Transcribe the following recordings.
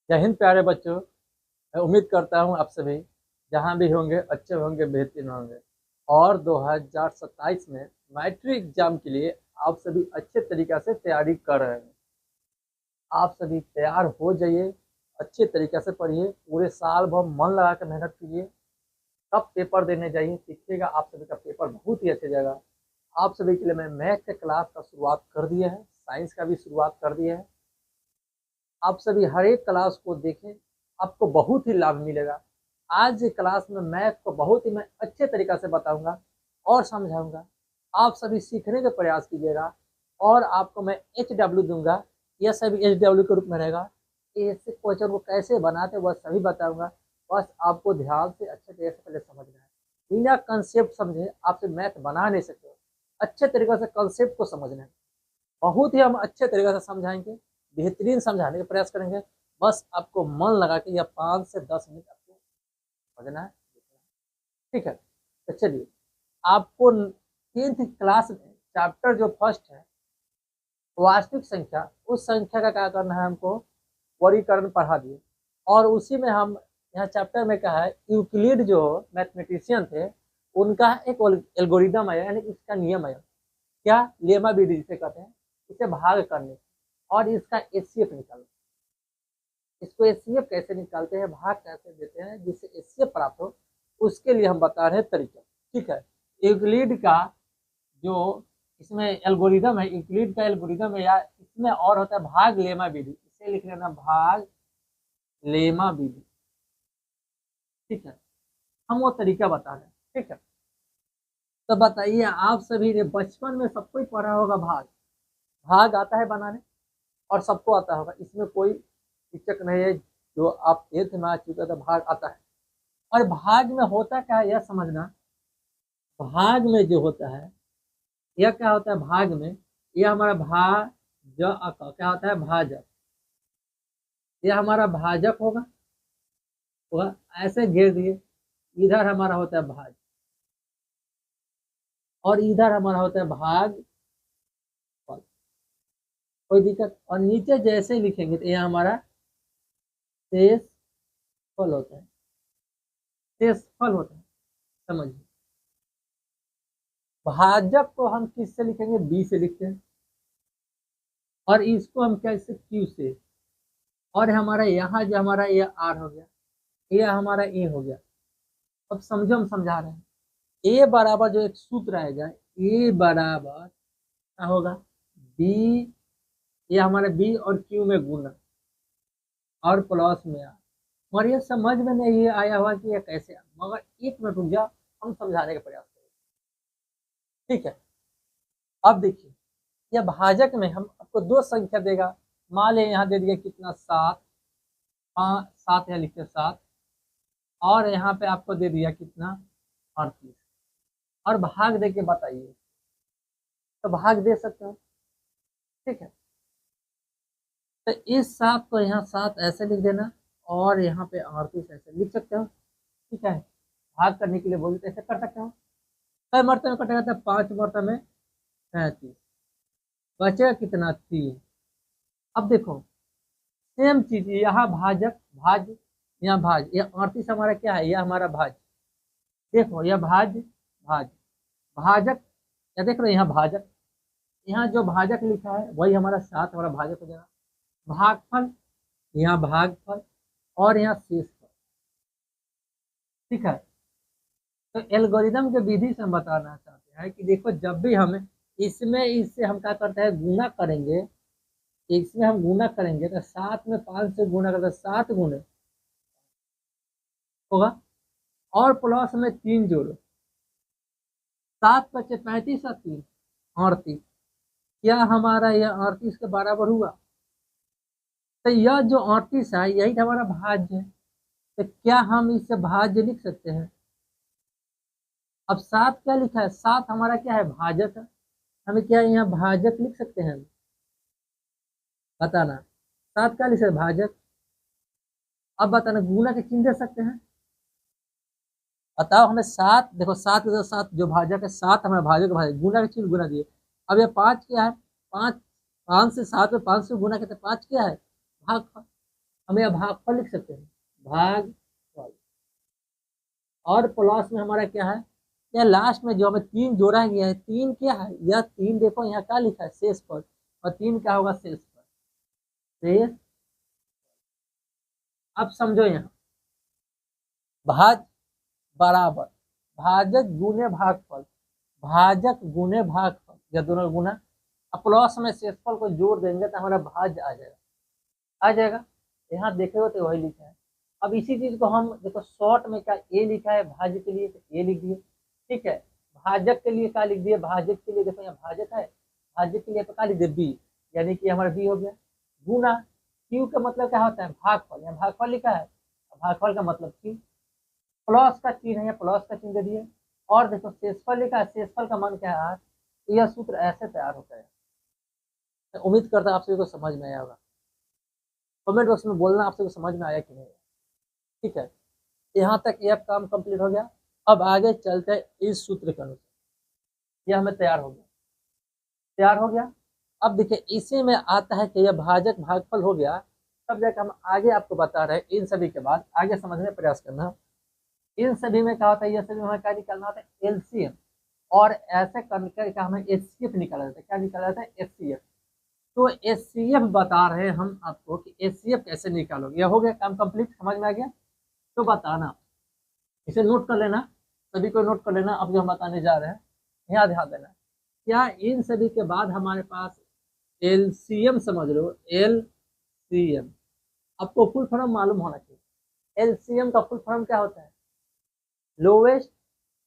जय हिंद प्यारे बच्चों। मैं उम्मीद करता हूँ आप सभी जहाँ भी होंगे अच्छे होंगे, बेहतरीन होंगे। और 2027 में मैट्रिक एग्जाम के लिए आप सभी अच्छे तरीक़े से तैयारी कर रहे हैं। आप सभी तैयार हो जाइए, अच्छे तरीक़े से पढ़िए, पूरे साल भर मन लगा कर मेहनत कीजिए, तब पेपर देने जाइए। देखिएगा आप सभी का पेपर बहुत ही अच्छा जाएगा। आप सभी के लिए मैं मैथ के क्लास का शुरुआत कर दिया है, साइंस का भी शुरुआत कर दिया है। आप सभी हर एक क्लास को देखें, आपको बहुत ही लाभ मिलेगा। आज की क्लास में मैथ को बहुत ही मैं अच्छे तरीक़े से बताऊंगा और समझाऊंगा। आप सभी सीखने का प्रयास कीजिएगा और आपको मैं HW दूंगा। यह सभी HW के रूप में रहेगा। ऐसे क्वेश्चन को कैसे बनाते वह सभी बताऊंगा। बस आपको ध्यान से अच्छे तरीके से पहले समझना है। बिना कंसेप्ट समझे आपसे मैथ बना नहीं सकते। अच्छे तरीके से कंसेप्ट को समझना है। बहुत ही हम अच्छे तरीके से समझाएंगे, बेहतरीन समझाने का प्रयास करेंगे। बस आपको मन लगा के यह 5 से 10 मिनट आपको समझना है, ठीक है। तो चलिए, आपको 10th क्लास में चैप्टर जो फर्स्ट है वास्तविक संख्या, उस संख्या का क्या करना है, हमको वर्गीकरण पढ़ा दिए। और उसी में हम यहाँ चैप्टर में कहा है यूक्लिड जो मैथमेटिशियन थे उनका एक एल्गोरिदम है, यानी इसका नियम है। क्या लेमा विधि जिसे कहते हैं, इसे भाग करने और इसका एचसीएफ निकालना। इसको एचसीएफ कैसे निकालते हैं, भाग कैसे देते हैं जिससे एचसीएफ प्राप्त हो, उसके लिए हम बता रहे हैं तरीका, ठीक है। यूक्लिड का जो इसमें एल्गोरिदम है, यूक्लिड का एल्गोरिदम है, या इसमें और होता है भाग लेमा विधि। इसे लिख लेना भाग लेमा विधि, ठीक है। हम वो तरीका बता रहे हैं, ठीक है। तो बताइए, आप सभी ने बचपन में सबको ही पढ़ा होगा भाग। भाग आता है बनाने और सबको आता होगा, इसमें कोई शिक्षक नहीं है जो आप 8th में आ चुके तो भाग आता है। और भाग में होता क्या है यह समझना। भाग में जो होता है यह क्या होता है, भाग में यह हमारा क्या होता है, भाजक। यह हमारा भाजक होगा, ऐसे घेर दिए। इधर हमारा होता है भाज और इधर हमारा होता है भाग, कोई दिक्कत। और नीचे जैसे लिखेंगे तो यह हमारा शेष फल होता है, शेष फल होता है, समझिए। भाजक को हम किससे लिखेंगे, बी से लिखते हैं, और इसको हम कैसे, क्यू से। और हमारा यहाँ जो हमारा ये आर हो गया, ये हमारा ए हो गया। अब समझो, हम समझा रहे हैं। ए बराबर जो एक सूत्र आएगा, ए बराबर क्या होगा, बी, ये हमारा बी और क्यू में गुना और प्लस में आर। और ये समझ में नहीं आया हुआ कि ये कैसे, मगर एक मिनट रुक जाओ, हम समझाने का प्रयास करेंगे, ठीक है। अब देखिए, यह भाजक में हम आपको दो संख्या देगा। मान लें यहाँ दे दिया कितना, 7, 7 यहाँ लिखते 7, और यहाँ पे आपको दे दिया कितना, 38, और भाग दे के बताइए। तो भाग दे सकते हो, ठीक है। तो इस 7 को यहाँ 7 ऐसे लिख देना, और यहाँ पे 38 ऐसे लिख सकते हो, ठीक है। भाग करने के लिए बोलते ऐसे कर सकते हो। कई मरतबे कटेगा था, 5 मरतबे 35, बचेगा कितना, 3। अब देखो सेम चीज, यहाँ भाजक भाज, यहाँ भाज, यह 38 हमारा क्या है, यह हमारा भाज। देखो यह भाज भाज भाजक, या देख रहे हो यहाँ भाजक, यहाँ जो भाजक लिखा है वही हमारा 7 हमारा भाजक हो जाएगा। भागफल, यहाँ भागफल, और यहाँ शेषफल, ठीक है। तो एल्गोरिदम के विधि से हम बताना चाहते हैं कि देखो, जब भी हम इसमें इससे हम क्या करते हैं, गुना करेंगे। इसमें हम गुना करेंगे तो 7 में 5 से गुना करते 7 गुने होगा, और प्लस में 3 जोड़ो, 7 बचे 35 और 3 38। क्या हमारा यह 38 के बराबर हुआ। तो यह जो 38 है यही हमारा भाज्य है। तो क्या हम इससे भाज्य लिख सकते हैं। अब 7 क्या लिखा है, 7 हमारा क्या है, भाजक है। हमें क्या यहाँ भाजक लिख सकते हैं, बताना। 7 क्या लिख सकते, भाजक। अब बताना, गुना के चिन्ह दे सकते हैं, बताओ हमें। 7 देखो, 7 के 7 जो भाजक है, 7 हमारा भाजक, भाजक गुना के चिन्ह गुना दिए। अब ये 5 क्या है, 5, 5 से 7 में 5 से गुना करते 5 क्या है, भागफल। हम यह भागफल लिख सकते हैं, भागफल। और प्लस में हमारा क्या है, यह लास्ट में जो हमें 3 जोड़ा गया है, 3 क्या है, यह 3 देखो यहाँ क्या लिखा है, शेषफल। और 3 क्या होगा, शेषफल, शेष। अब समझो यहाँ भाज बराबर भाजक गुने भागफल, भाजक गुने भागफल, यह दोनों गुना। अब प्लस में शेषफल को जोड़ देंगे तो हमारा भाज्य आ जाएगा, आ जाएगा। यहाँ देखे तो वही लिखा है। अब इसी चीज को हम देखो शॉर्ट में क्या ए लिखा है भाज्य के लिए, तो ए लिख दिए, ठीक है। भाजक के लिए क्या लिख दिए, भाजक के लिए देखो यहाँ भाजक है, भाजक के लिए तो क्या लिख दिए बी, यानी कि हमारा बी हो गया। गुना क्यू का मतलब क्या होता है, भागफल, यहाँ भागफल लिखा है, भागफल का मतलब क्यू। प्लस का चिन्ह है, प्लस का चिन्ह दे दिए। और देखो शेषफल लिखा है, शेषफल का मान क्या है 8। तो यह सूत्र ऐसे तैयार होता है। मैं उम्मीद करता हूँ आप सभी को समझ में आया होगा। कमेंट बॉक्स में बोलना आप सभी को समझ में आया कि नहीं, ठीक है। यहाँ तक यह काम कंप्लीट हो गया। अब आगे चलते हैं इस सूत्र के अनुसार, यह हमें तैयार हो गया, तैयार हो गया। अब देखिए इसी में आता है कि यह भाजक भागफल हो गया। तब जाकर हम आगे आपको बता रहे हैं, इन सभी के बाद आगे समझने का प्रयास करना। इन सभी में क्या होता है, यह सभी में हमें क्या निकालना होता है, एलसीएम। और ऐसे करके हमें एचसीएफ निकाला जाता है। क्या निकाला जाता है, एचसीएफ। तो एचसीएफ बता रहे हैं हम आपको कि एचसीएफ कैसे निकालोगे। यह हो गया काम कंप्लीट, समझ में आ गया। तो बताना, इसे नोट कर लेना, सभी को नोट कर लेना। अब जो हम बताने जा रहे हैं यहाँ ध्यान देना। क्या इन सभी के बाद हमारे पास एलसीएम, समझ लो एलसीएम, आपको फुल फॉर्म मालूम होना चाहिए। एलसीएम का फुल फॉर्म क्या होता है, लोवेस्ट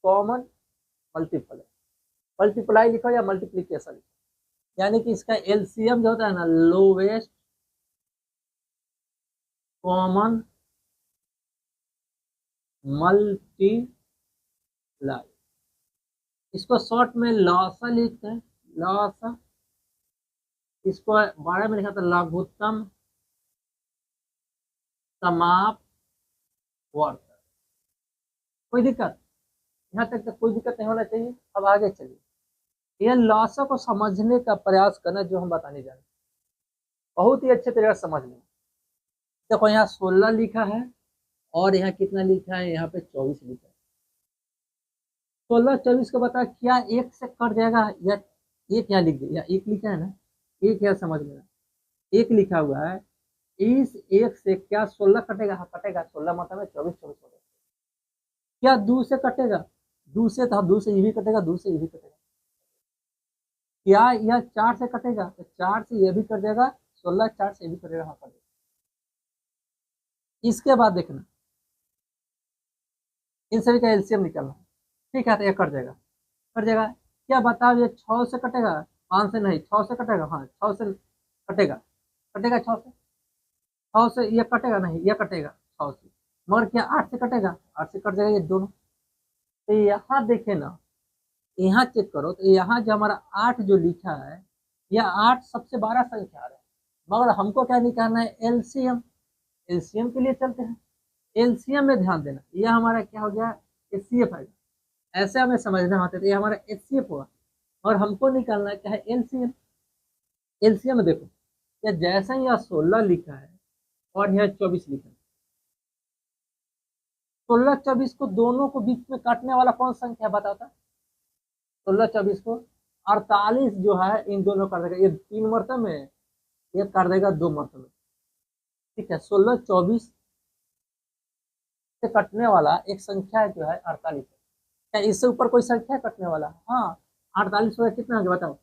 कॉमन मल्टीपल, मल्टीप्लाई लिखो या मल्टीप्लीकेशन लिखो। यानी कि इसका एलसीएम जो होता है ना, लोवेस्ट कॉमन मल्टीप्लाई, इसको शॉर्ट में लॉसा लिखते हैं, लॉसा। इसको बारे में लिखा था लघुत्तम समाप वर्ग। कोई दिक्कत, यहाँ तक तो कोई दिक्कत नहीं होना चाहिए। अब आगे चलिए, यह लॉसा को समझने का प्रयास करना जो हम बताने जा रहे हैं, बहुत ही अच्छे तरीके से समझ लें। देखो यहाँ 16 लिखा है और यहाँ कितना लिखा है, यहाँ पे 24 लिखा है। 16 24 को बता, क्या एक से कट जाएगा, या एक यहाँ लिख दिया, एक लिखा है ना, एक यहाँ समझ में, एक लिखा हुआ है। इस एक से क्या 16 कटेगा, हाँ कटेगा। 16 मतलब है 24, 24 हो गया। क्या 2 से कटेगा, 2 से, तो 2 से ये भी कटेगा, 2 से ये भी कटेगा। क्या यह 4 से कटेगा, तो 4 से ये भी कट जाएगा, 16 4 से ये भी कटेगा, हाँ कटेगा। इसके बाद देखना, इन सभी का एलसीएम निकालना है, ठीक है। तो ये कट जाएगा, कट जाएगा। क्या बताओ, ये 6 से कटेगा, 5 से नहीं, 6 से कटेगा, हाँ 6 से कटेगा, कटेगा 6 से, 6 से ये कटेगा नहीं, ये कटेगा 6 से। मगर क्या 8 से कटेगा, 8 से कट जाएगा ये दोनों। तो यहाँ देखे ना, यहाँ चेक करो तो यहाँ जो हमारा 8 जो लिखा है, यह 8 सबसे बड़ा संख्या है। मगर हमको क्या निकालना है, एलसीएम। एलसीएम के लिए चलते हैं। एलसीएम में ध्यान देना, यह हमारा क्या हो गया, एचसीएफ है। ऐसे हमें समझना होता है, तो ये हमारा एचसीएफ हुआ और हमको निकालना क्या है, एलसीएम। एलसीएम में देखो, या जैसा यहाँ 16 लिखा है और यहाँ 24 लिखा है, 16 24 को दोनों को बीच में काटने वाला कौन संख्या बताता, 16 24 को 48 जो है इन दोनों कर देगा, ये 3 मरतबे में, ये कर देगा 2 मरतबे, ठीक है। 16 24 से कटने वाला एक संख्या जो है 48 है। क्या इससे ऊपर कोई संख्या कटने वाला, हाँ 48 हो, कितना हो गया बताओ।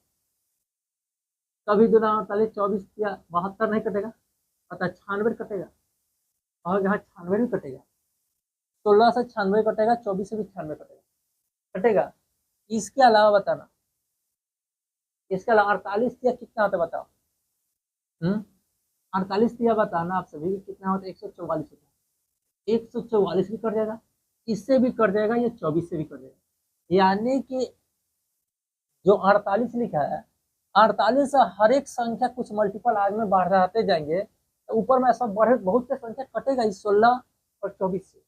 कभी 2 48 24 या 72 नहीं कटेगा, पता 96 कटेगा, और यहाँ 96 भी कटेगा। 16 से 96 कटेगा, 24 से भी 96 कटेगा, कटेगा। इसके अलावा बताना, इसके अलावा 48 या कितना होता है बताओ। 48 या बताना आप सभी कितना होता है, 144 होता है। 144 भी कट जाएगा, इससे भी कट जाएगा, ये 24 से भी कट जाएगा। यानी कि जो 48 लिखा है, 48 से हर एक संख्या कुछ मल्टीपल आगे में बढ़ाते जाएंगे, तो ऊपर में ऐसा बढ़े बहुत से संख्या कटेगा इस 16 और 24 से।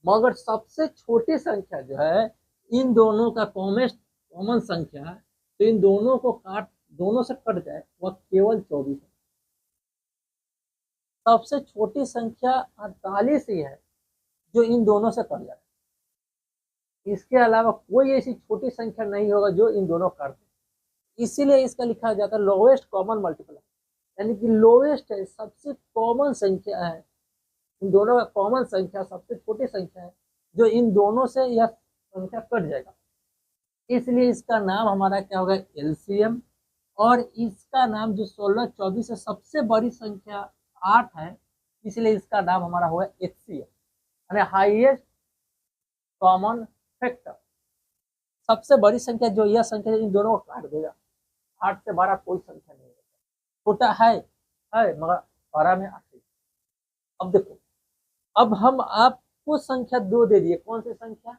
मगर सबसे छोटी संख्या जो है, इन दोनों का कॉमन संख्या, तो इन दोनों को काट, दोनों से कट जाए, वह केवल 24 है। सबसे छोटी संख्या 48 ही है जो इन दोनों से कट जाए। इसके अलावा कोई ऐसी छोटी संख्या नहीं होगा जो इन दोनों कर दे। इसीलिए इसका लिखा जाता है लोवेस्ट कॉमन मल्टीप्लाई, यानी कि लोवेस्ट है, सबसे कॉमन संख्या है, इन दोनों का कॉमन संख्या सबसे छोटी संख्या है जो इन दोनों से यह संख्या कट जाएगा। इसलिए इसका नाम हमारा क्या होगा, एलसीएम। और इसका नाम जो 16 24 है, सबसे बड़ी संख्या 8 है, इसलिए इसका नाम हमारा हुआ एचसीएफ, यानी हाईएस्ट कॉमन फैक्टर। सबसे बड़ी संख्या जो यह संख्या इन दोनों को काट देगा। 8 से बड़ा कोई संख्या नहीं है, छोटा है मगर बड़ा में 8। अब देखो, अब हम आपको संख्या 2 दे दिए, कौन सी संख्या,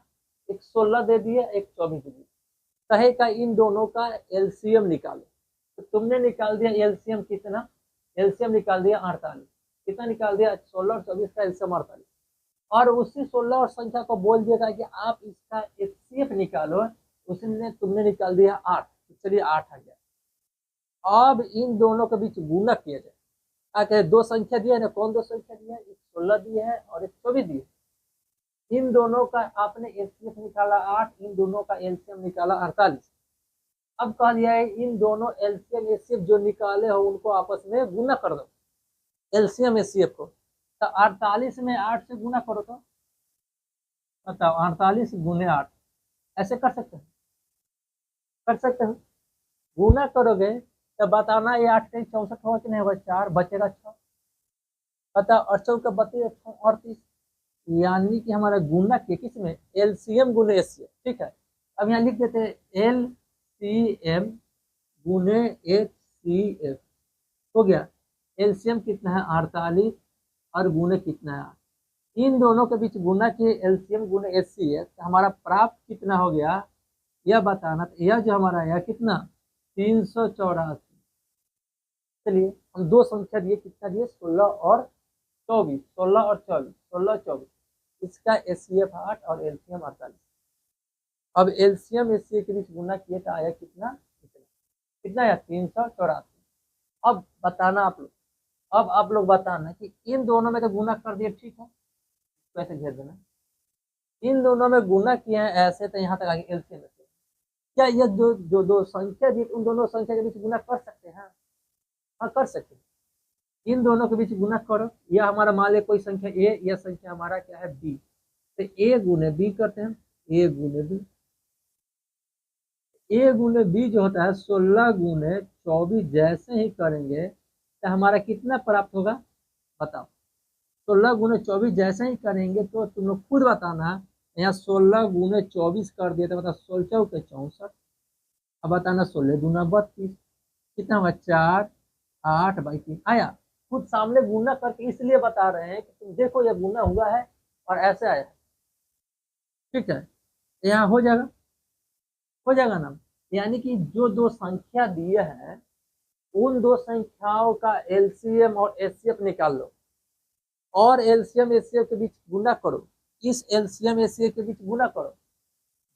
एक 16 दे दिए, एक 24 दे दिए, कहे का इन दोनों का एलसीएम निकालो। तो तुमने निकाल दिया एलसीएम कितना, एलसीएम निकाल दिया 48। कितना निकाल दिया, 16 और 24 का एलसीएम 48। और उसी 16 और संख्या को बोल दिया कि आप इसका एचसीएफ निकालो, उसने तुमने निकाल दिया 8। चलिए 8 आ गया। अब इन दोनों के बीच गुना किया जाए। आके दो संख्या दिया है ना, कौन दो संख्या दिया है, एक 16 दिया है और एक 24 दिया है। इन दोनों का आपने एचसीएफ निकाला 8, इन दोनों का एलसीएम निकाला 48। अब कहा दिया है इन दोनों एलसीएम एचसीएफ जो निकाले हो उनको आपस में गुना कर दो, एलसीएम एचसीएफ को। तो 48 में 8 से गुना करो, तो बताओ 48 गुने 8, ऐसे कर सकते हैं, कर सकते हो। गुना करोगे तो बताना ये 8 कहीं 64 होगा कि नहीं होगा, 4 बचेगा 6। बताओ 8 का 32 38, यानी कि हमारा गुना किया किसमें, एलसीएम गुने एचसीएफ। ठीक है, अब यहाँ लिख देते हैं एलसीएम गुने एचसीएफ, हो गया। एलसीएम कितना है 48 और गुने कितना है 8। इन दोनों के बीच गुना किए एलसीएम गुने एचसीएफ, तो हमारा प्राप्त कितना हो गया यह बताना। तो यह जो हमारा यह कितना 384। चलिए हम दो संख्या दिए, कितना दिए 16 और 24, 16 और 24, 16 और 24, इसका एचसीएफ 8 और एलसीएम 48। अब एलसीएम एचसीएफ के बीच गुना किए तो आया कितना, कितना आया 384। अब बताना आप लोग, अब आप लोग बताना कि इन दोनों में तो गुना कर दिए, ठीक है, कैसे घेर देना, इन दोनों में गुना किया है ऐसे, तो यहाँ तक आगे एलसीएम। क्या ये जो जो दो संख्या दी उन दोनों संख्या के बीच गुना कर सकते हैं, हाँ कर सकते हैं। इन दोनों के बीच गुना करो, यह हमारा मान ले कोई संख्या ए, यह संख्या हमारा क्या है बी, तो ए गुने बी करते हैं, ए गुने बी। ए गुने बी जो होता है 16 गुने 24 जैसे ही करेंगे तो हमारा कितना प्राप्त होगा, बताओ। 16 गुने 24 जैसे ही करेंगे तो तुम लोग खुद बताना। यहाँ 16 गुने 24 कर दिया तो बता 16 चौके 64। अब बताना 16 दूना 32, कितना हुआ 4, 8/3 आया। खुद सामने गुना करके इसलिए बता रहे हैं कि तुम देखो यह गुना हुआ है और ऐसे आया है। ठीक है, यहाँ हो जाएगा ना। यानी कि जो दो संख्या दिए हैं उन दो संख्याओं का एलसीएम और एचसीएफ निकाल लो और एलसीएम एचसीएफ के बीच गुना करो। इस एलसीएम एचसीएफ के बीच गुना करो,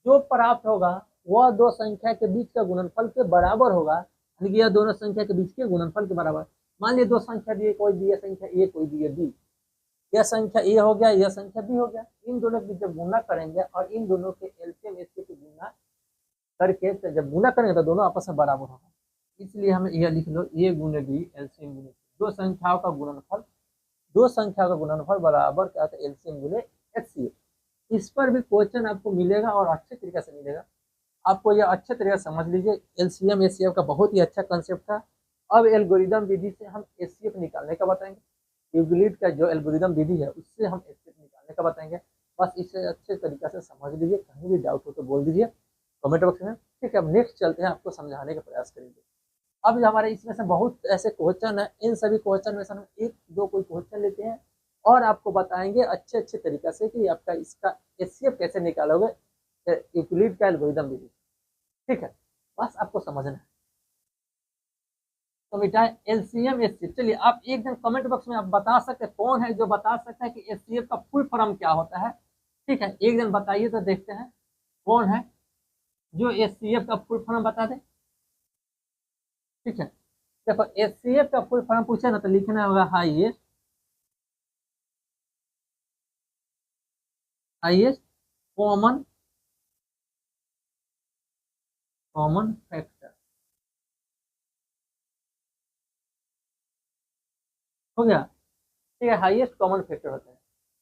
जो प्राप्त होगा वह दो संख्या के बीच का गुणनफल के बराबर होगा, यानी कि यह दोनों संख्या के बीच के गुणनफल के बराबर। मान लीजिए दो संख्या दिए, कोई दिए संख्या ए, कोई दिए बी, यह संख्या ए हो गया, यह संख्या बी हो गया। इन दोनों के बीच जब गुना करेंगे और इन दोनों के एलसीएम एचसीएफ की गुना करके जब गुना करेंगे तो दोनों आपस में बराबर होगा। इसलिए हमें यह लिख लो ए गुने बी एलसीएम गुने, दो संख्याओं का गुणनफल, दो संख्या का गुणनफल बराबर क्या होता है एलसीएम गुने एचसीएफ। इस पर भी क्वेश्चन आपको मिलेगा और अच्छे तरीके से मिलेगा, आपको यह अच्छे तरीके से समझ लीजिए। एलसीएम एचसीएफ का बहुत ही अच्छा कंसेप्ट था। अब एल्गोरिदम विधि से हम एचसीएफ निकालने का बताएंगे, यूक्लिड का जो एल्गोरिदम विधि है उससे हम एचसीएफ निकालने का बताएंगे। बस इसे अच्छे तरीके से समझ लीजिए, कहीं भी डाउट हो तो बोल दीजिए कमेंट बॉक्स में। ठीक है, अब नेक्स्ट चलते हैं, आपको समझाने का प्रयास करेंगे। अब हमारे इसमें से बहुत ऐसे क्वेश्चन है, इन सभी क्वेश्चन में से हम एक दो कोई क्वेश्चन लेते हैं और आपको बताएंगे अच्छे अच्छे तरीके से कि आपका इसका एचसीएफ कैसे निकालोगे यूक्लिड का एल्गोरिदम विधि। ठीक है, बस आपको समझना है। तो बेटा एलसीएम एचसीएफ, चलिए आप एक दिन कमेंट बॉक्स में आप बता सकते हैं कौन है जो बता सकता है कि एचसीएफ का फुल फॉर्म क्या होता है। ठीक है, एक दिन बताइए तो देखते हैं कौन है जो एचसीएफ का फुल फॉर्म बता दे। ठीक है, देखो एचसीएफ का फुल फॉर्म पूछे ना तो लिखना होगा हाईएस्ट हाईएस्ट कॉमन फैक्टर हो गया। ठीक है, हाईएस्ट कॉमन फैक्टर होता है।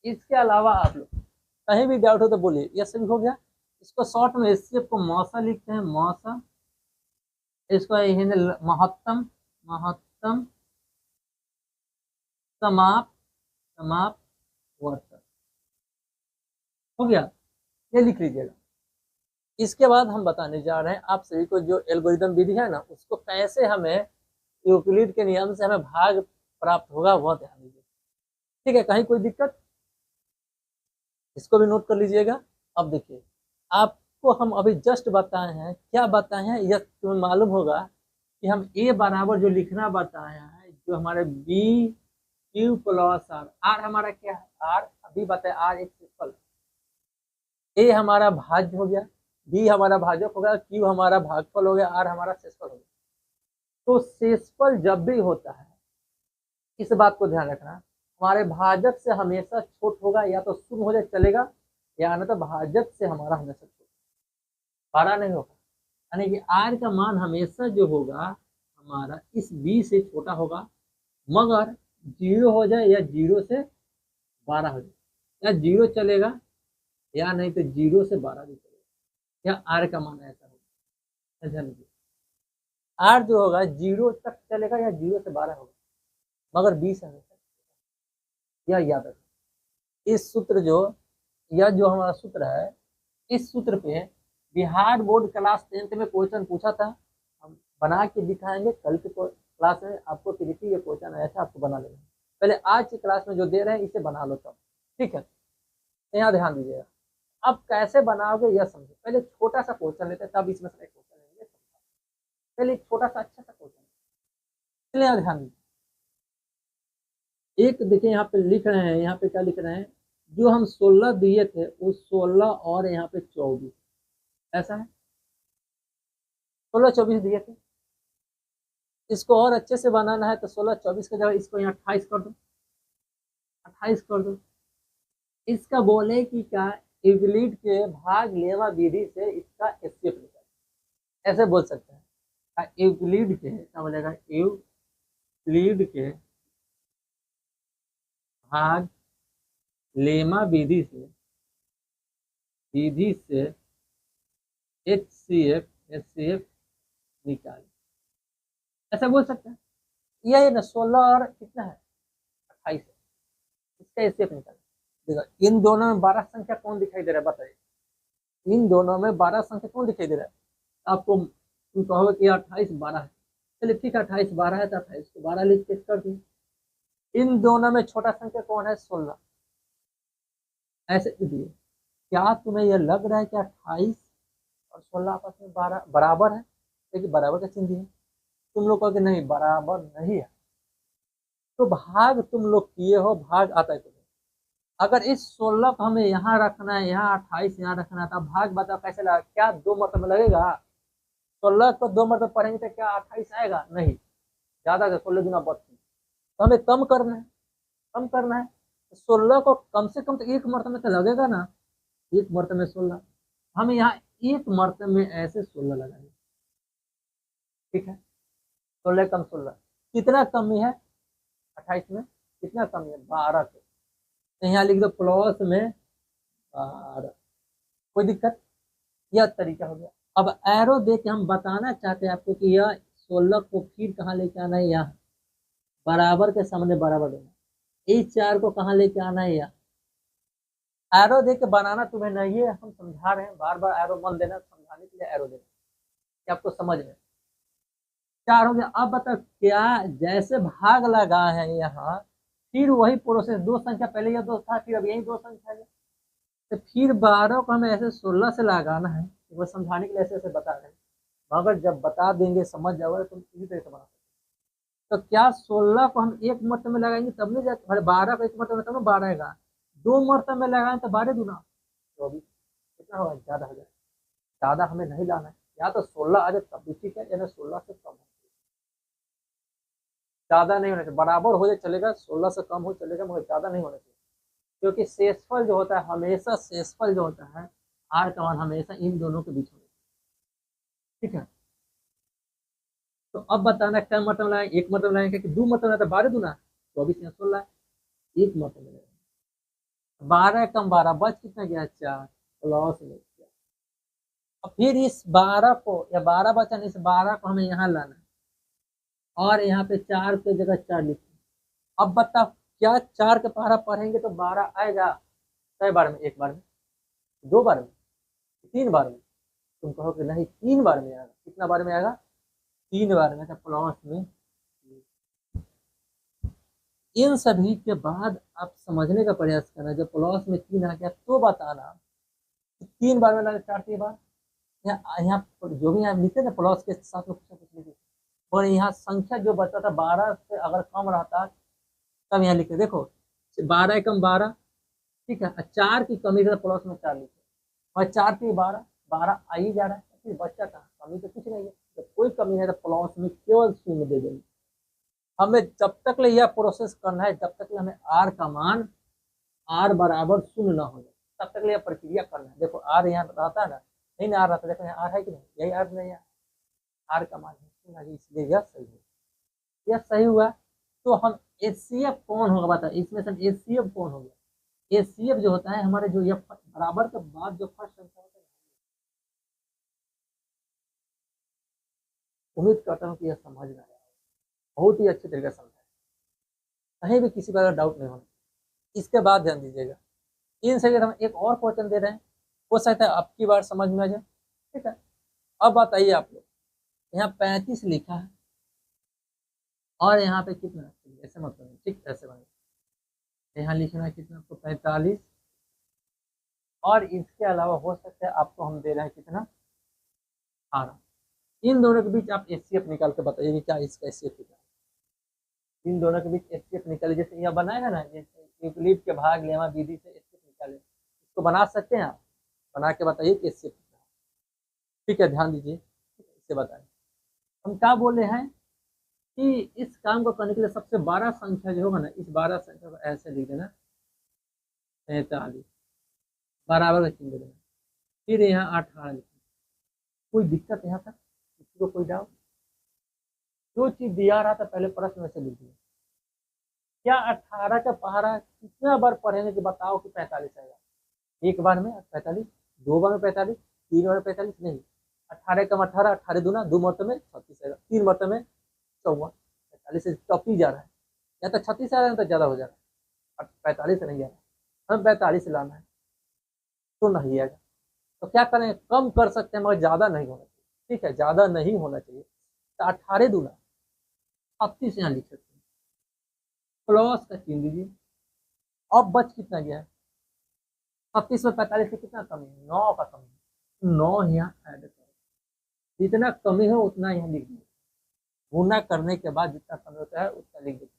इसके अलावा आप लोग कहीं भी डाउट हो तो बोलिए। ये सभी हो गया। इसको शॉर्ट में एचसीएफ को मौसा लिखते हैं, मौसा। इसको हिंदी महत्तम, महत्तम समाप, समाप वर्षा। हो गया, ये लिख लीजिएगा। इसके बाद हम बताने जा रहे हैं आप सभी को जो एल्गोरिदम विधि है ना, उसको कैसे हमें यूक्लिड के नियम से हमें भाग प्राप्त होगा, वह ध्यान दीजिए। ठीक है, कहीं कोई दिक्कत? इसको भी नोट कर लीजिएगा। अब देखिए, आपको हम अभी जस्ट बताए हैं, क्या बताए हैं यह तुम्हें मालूम होगा कि हम ए बराबर जो लिखना बताए हैं, जो हमारे B Q plus R, R हमारा क्या है, आर अभी बताए, आर एक सिंपल, ए हमारा भाज्य हो गया, बी हमारा भाजक हो गया, क्यू हमारा भागफल हो गया, आर हमारा शेषफल हो गया। तो शेषफल जब भी होता है, इस बात को ध्यान रखना, हमारे भाजक से हमेशा छोट होगा, या तो शून्य हो जाए चलेगा, या न तो भाजक से हमारा हमेशा छोट, बड़ा नहीं होगा। यानी कि आर का मान हमेशा जो होगा हमारा इस बी से छोटा होगा, मगर जीरो हो जाए या जीरो से 12 हो जाए, या जीरो चलेगा या नहीं तो जीरो से 12 भी चलेगा, या आर का मान ऐसा होगा। समझा लीजिए, आर जो होगा जीरो तक चलेगा या जीरो से 12 होगा, मगर 20 हमेशा, यह याद रखना। इस सूत्र जो, यह जो हमारा सूत्र है, इस सूत्र पे बिहार बोर्ड क्लास 10th में क्वेश्चन पूछा था, हम बना के दिखाएंगे। कल के क्लास में आपको देखिए ये क्वेश्चन आया था, आपको बना लेना। पहले आज की क्लास में जो दे रहे हैं इसे बना लो तब, ठीक है। तो यहाँ ध्यान दीजिएगा, अब कैसे बनाओगे यह समझो। पहले छोटा सा क्वेश्चन लेते हैं, तब इसमें से क्वेश्चन लेंगे। पहले एक छोटा सा अच्छा सा क्वेश्चन, चलिए यहाँ ध्यान दीजिए। एक देखिए यहाँ पे लिख रहे हैं, यहाँ पे क्या लिख रहे हैं, जो हम 16 दिए थे उस 16 और यहाँ पे 24, ऐसा है, 16 24 दिए थे। इसको और अच्छे से बनाना है तो 16 24 की जगह इसको यहाँ 28 कर दो, 28 कर दो। इसका बोले कि क्या, यूक्लिड के भाग लेवा विधि से इसका एस्केप निकाल, ऐसे बोल सकते हैं। यूक्लिड के क्या बोलेगा, यूक्लिड के भाग लेमा विधि से एचसीएफ निकाल, ऐसा बोल सकते हैं। यह है ना, 16 और कितना है 28 है, इसका एचसीएफ निकाल। देखो इन दोनों में 12 संख्या कौन दिखाई दे रहा है, बताइए। इन दोनों में 12 संख्या कौन दिखाई दे रहा है आपको? तुम कहोगे कि 28 12 है, चलिए ठीक है, 28 12 है तो 28 को 12 लिख के कर दी। इन दोनों में छोटा संख्या कौन है, 16, ऐसे दिए। क्या तुम्हें यह लग रहा है कि 28 और 16 आपस में 12 बराबर है? देखिए बराबर का चिन्ह दिए, तुम लोग कहोगे नहीं बराबर नहीं है, तो भाग तुम लोग किए हो, भाग आता है तुम्हें। अगर इस 16 को हमें यहाँ रखना है, यहाँ 28 यहाँ रखना है, तो भाग बताओ कैसे लगा, क्या 2 मरतबा लगेगा? 16 को 2 मरतबा पढ़ेंगे तो क्या 28 आएगा? नहीं, ज्यादा से 16 गुना 32, तो हमें कम करना है, कम करना है। 16 को कम से कम तो एक मरतबा तो लगेगा ना, एक मरतबे में 16, हमें यहाँ एक मरतबे में ऐसे 16 लगाएंगे, ठीक है। 16 कम 16 कितना कमी है 28 में, कितना कमी है 12 के, तो यहाँ लिख दो प्लस में 12, कोई दिक्कत? यह तरीका हो गया। अब एरो दे के हम बताना चाहते हैं आपको कि यह 16 को फिर कहाँ लेके आना है, यहाँ बराबर के सामने बराबर देना। इस 4 को कहाँ लेके आना है, यहाँ। एरो दे के बनाना तुम्हें नहीं है, हम समझा रहे हैं, बार बार एरो मन देना, समझाने के लिए एरो देना कि आपको समझ में। 4 हो गया। अब बता क्या, जैसे भाग लगा है यहाँ, फिर वही प्रोसेस, 2 संख्या पहले यह 2 था, फिर अब यही 2 संख्या है, तो फिर 12 को हमें ऐसे 16 से लगाना है। वो समझाने के लिए ऐसे ऐसे बता रहे हैं, मगर जब बता देंगे समझ जाओगे तुम इसी तरह से बना सकते। तो क्या 16 को हम एक मरतबे में लगाएंगे तब नहीं जाते, 12 को एक मरतबे में तब ना 12 आएगा, 2 मरतबे में लगाएं तो 12 दूना 24, कितना होगा, ज्यादा हो जाए। ज्यादा हमें नहीं लाना है, या तो 16 आ जाए तब भी ठीक है, या 16 से कम हो, ज्यादा नहीं होना चाहिए, बराबर हो जाए चलेगा, 16 से कम हो चलेगा, मगर ज्यादा नहीं होना चाहिए। क्योंकि शेषफल जो होता है हमेशा, शेषफल जो होता है आर का मान हमेशा इन दोनों के बीच में, ठीक है। तो अब बताना क्या मतलब लाए, एक मतलब लाएंगे कि दो मतलब लाए, तो 12 दूना 24 यहाँ 16, एक मतलब लाए 12 कम 12 बच कितना गया 4 प्लस में 4। और फिर इस 12 को, या 12 बचा इस 12 को हमें यहाँ लाना है, और यहाँ पे 4 की जगह 4 लिखना। अब बता क्या 4 के पहाड़ा पढ़ेंगे तो 12 आएगा कई बार में, एक बार में, दो बार में, तीन बार में? तुम कहोगे नहीं 3 बार में आएगा। कितना बार में आएगा? 3 बार में। तो प्लस में इन सभी के बाद आप समझने का प्रयास करना, जब प्लस में 3 आ गया तो बताना कि 3 बार में लाना 4 की बार। यहाँ जो भी यहाँ लिखे ना प्लस के साथ में कुछ लिखे, और यहाँ संख्या जो बचा था 12 से अगर कम रहता तब यहाँ लिखे, देखो 12 कम 12, ठीक है, 4 की कमी है प्लस में 4 लिखे, और 4 की 12, 12 आ ही जा रहा है, फिर बच्चा कहाँ, कमी तो कुछ नहीं है। जब कोई कमी है तो प्लस में केवल शून्य दे देंगे। हमें जब तक ले यह प्रोसेस करना है, जब तक ले हमें आर का मान आर बराबर शून्य ना हो जाए, तब तक ले यह प्रक्रिया करना है। देखो आर यहाँ रहता है ना, नहीं ना आर रहता, देखो यहाँ आर है कि नहीं, यही आर नहीं है, आर का मान है शून्य, इसलिए यह सही है। यह सही हुआ तो हम एचसीएफ कौन होगा बता, इसमें से एचसीएफ कौन हो गया? एचसीएफ जो होता है हमारे, जो ये बराबर के बाद जो फर्स्ट संख्या होता है, उम्मीद करता हूँ कि यह समझ में आया, बहुत ही अच्छे तरीके से समझा, कहीं भी किसी प्रकार का डाउट नहीं होना। इसके बाद ध्यान दीजिएगा, इन सभी हम एक और क्वेश्चन दे रहे हैं, हो सकता है आपकी बार समझ में आ जाए, ठीक है। अब बताइए आप लोग, यहाँ 35 लिखा है और यहाँ पे कितना, ऐसे मतलब ठीक ऐसे बने, यहाँ लिखना है कितना आपको 45, और इसके अलावा हो सकता है आपको हम दे रहे हैं कितना 18। इन दोनों के बीच आप एचसीएफ निकाल के बताइए कि क्या इसका एचसीएफ कितना है। इन दोनों के बीच एचसीएफ निकालिए, जैसे यह बनाएगा ना, जैसे यूक्लिड के भाग लेमा विधि से एचसीएफ निकाले, इसको बना सकते हैं आप, बना के बताइए कि एचसीएफ कितना है, ठीक है। ध्यान दीजिए, इससे बताएं हम क्या बोले हैं कि इस काम को करने के लिए सबसे बड़ा संख्या जो होगा ना, इस 12 संख्या को ऐसे लिख देना 43 बराबर का चिन्ह दे देना, फिर यहाँ 18 लिखना। कोई दिक्कत यहाँ तक, किसी को कोई डाउट? जो चीज दिया रहा था पहले प्रश्न में से लिख दिया। क्या 18 का पहाड़ा कितना बार पढ़ेंगे कि बताओ कि 45 आएगा? एक बार में 45, दो बार में 45, तीन बार में 45 नहीं, 18 कम 18, 18 दूना 2 मरतबे में 36 आएगा, 3 मरतबे में 54, 45 से टप ही जा रहा है, या तो 36 आ रहा है तो ज्यादा हो जा रहा है, 45 से नहीं आ रहा है, हमें 45 लाना है तो नहीं आएगा। तो क्या करें, कम कर सकते हैं मगर ज्यादा नहीं होना चाहिए, ठीक है, ज्यादा नहीं होना चाहिए। तो 18 दूना 36 यहाँ लिख सकते हैं, प्लस का चिन्ह दीजिए। अब बच कितना गया है? 36 में 45 से कितना कमी है? 9 का कमी है, 9 यहाँ ऐड करो, जितना कमी हो उतना यहाँ लिख दीजिए, गुना करने के बाद जितना कमी होता है उतना लिख दीजिए।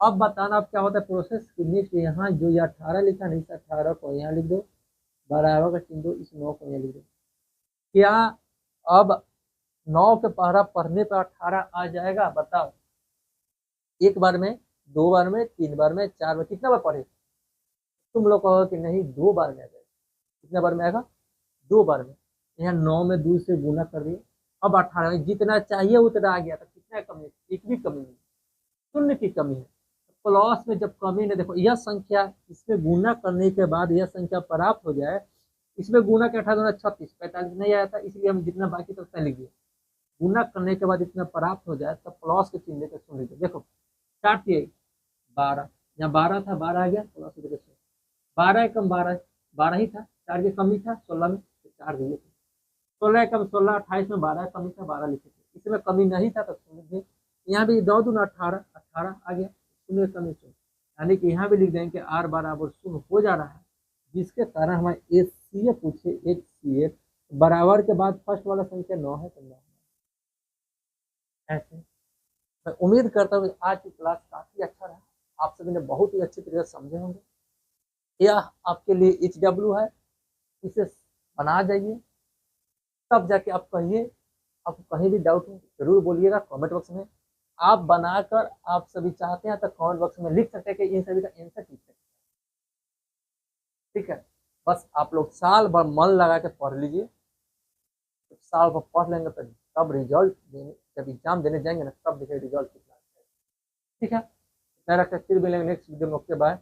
अब बताना अब क्या होता है प्रोसेस, नेक्स्ट यहाँ जो ये 18 लिखा नहीं, इस 18 को यहाँ लिख दो, बराबर का चिन्ह दो, इस 9 को यहाँ लिख दो। क्या अब 9 के पहरा पढ़ने पर 18 आ जाएगा? बताओ, एक बार में, दो बार में, तीन बार में, चार बार, कितना बार पढ़े? तुम लोग कहो कि नहीं 2 बार में आ जाएगा। कितना बार में आएगा? 2 बार में। यहाँ 9 में 2 से गुना कर दिए, अब 18 में जितना चाहिए उतना आ गया, तो कितना कमी है? एक भी कमी नहीं, शून्य की कमी है। प्लस में जब कमी नहीं, देखो यह संख्या इसमें गुना करने के बाद यह संख्या प्राप्त हो जाए, इसमें गुना के 18 36, 45 नहीं आया था, इसलिए हम जितना बाकी था उतना लिख दिए। गुना करने के बाद इतना प्राप्त हो जाए तब प्लस के चिन्ह लेकर सुन लीजिए। देखो 4 12, यहाँ 12 था, 12 आ गया, प्लस देकर 12 कम 12, 12 ही था, 4 की कमी था 16 में, 4 दिए थे। 16 कम 16, 28 में 12 कमी था, 12 लिखे थे, इसमें कमी नहीं था तो सुन लीजिए। यहाँ भी 2 दूना 18, 18 आ गया, शून्य कमी शून्य, यानी कि यहाँ भी लिख देंगे कि आर बराबर शून्य हो जा रहा है, जिसके कारण हमारे एच सी एफ पूछे, एच सी एफ बराबर के बाद फर्स्ट वाला संख्या 9 है तो 9 ऐसे। मैं उम्मीद करता हूँ आज की क्लास काफी अच्छा रहा, आप सभी ने बहुत ही अच्छी तरीके से समझे होंगे। यह आपके लिए HW है, इसे बना जाइए, तब जाके आप कहिए, आपको कहीं भी डाउट हो जरूर बोलिएगा कमेंट बॉक्स में। आप बनाकर आप सभी चाहते हैं तो कमेंट बॉक्स में लिख सकते हैं कि इन सभी का आंसर ठीक है। ठीक है। बस आप लोग साल भर मन लगा के पढ़ लीजिए, तो साल भर पढ़ लेंगे तो तब रिजल्ट देने, जब एग्जाम देने जाएंगे ना, तब देखिए रिजल्ट कितना अच्छा है। ठीक है, इतना रखते फिर मिलेंगे नेक्स्ट वीडियो में। Okay bye.